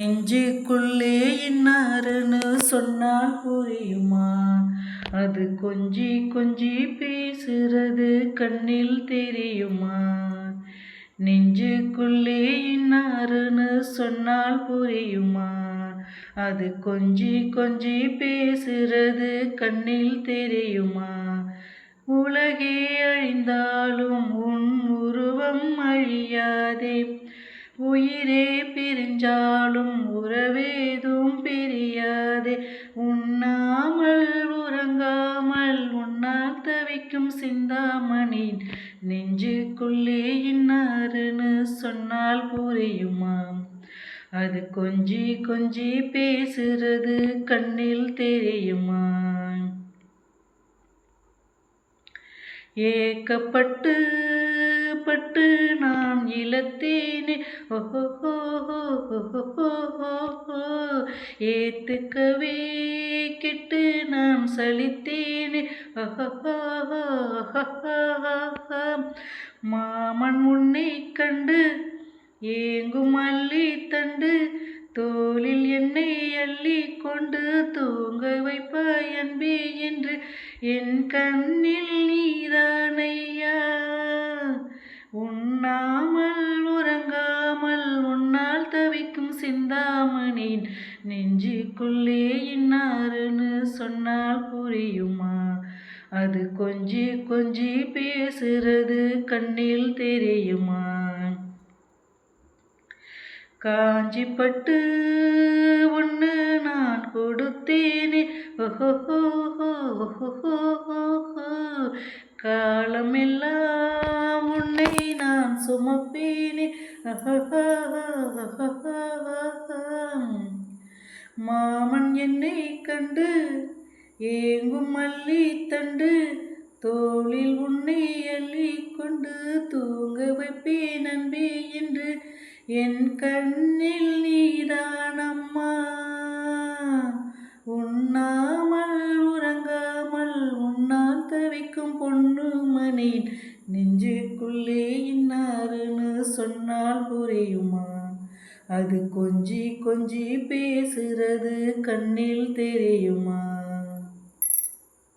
நெஞ்சுக்குள்ளே இன்னாருன்னு சொன்னால் புரியுமா? அது கொஞ்சி கொஞ்சி பேசுறது கண்ணில் தெரியுமா? நெஞ்சுக்குள்ளே இன்னாருன்னு சொன்னால் புரியுமா? அது கொஞ்சி கொஞ்சி பேசுறது கண்ணில் தெரியுமா? உலகே அழிந்தாலும் உன் உருவம் அழியாதே, உயிரே பிரிஞ்சாலும் உறவேதும் பிரியாதே. உண்ணாமல் உறங்காமல் உன்னால் தவிக்கும் சிந்தாமணி நெஞ்சுக்குள்ளே இன்னாருன்னு சொன்னால் புரியுமா? அது கொஞ்சி கொஞ்சி பேசுறது கண்ணில் தெரியுமா? ஏக்கப்பட்டு பட்டு நான் இழத்தேனே, ஏத்துக்கவே கெட்டு நான் சலித்தேனே. மாமன் உன்னை கண்டு ஏங்கும் அள்ளி தண்டு, தோளில் என்னை அள்ளி கொண்டு தூங்க வைப்பாய் அன்பே என்று என் கண்ணில் நீதானையா. உண்ணாமல் உறங்காமல் உன்னால் தவிக்கும் சிந்தாமணி நெஞ்சுக்குள்ளே இன்னாருன்னு சொன்னால் புரியுமா? அது கொஞ்சி கொஞ்சி பேசுறது கண்ணில் தெரியுமா? காஞ்சி பட்டு ஒன்று நான் கொடுத்தேனே, காலமெல்லாம் உன்னை நான் சுமப்பேனே. மாமன் என்னை கண்டு ஏங்கும் அள்ளி தண்டு, தோளில் உன்னை அள்ளி கொண்டு தூங்க வைப்பேன் அன்பே என்று என் கண்ணில் நீதானம்மா. உண்ணாமல் உறங்காமல் உன்னால் தவிக்கும் பொண்ணுமணி நெஞ்சுக்குள்ளே இன்னாருன்னு சொன்னால் புரியுமா? அது கொஞ்சி கொஞ்சி பேசுறது கண்ணில் தெரியுமா?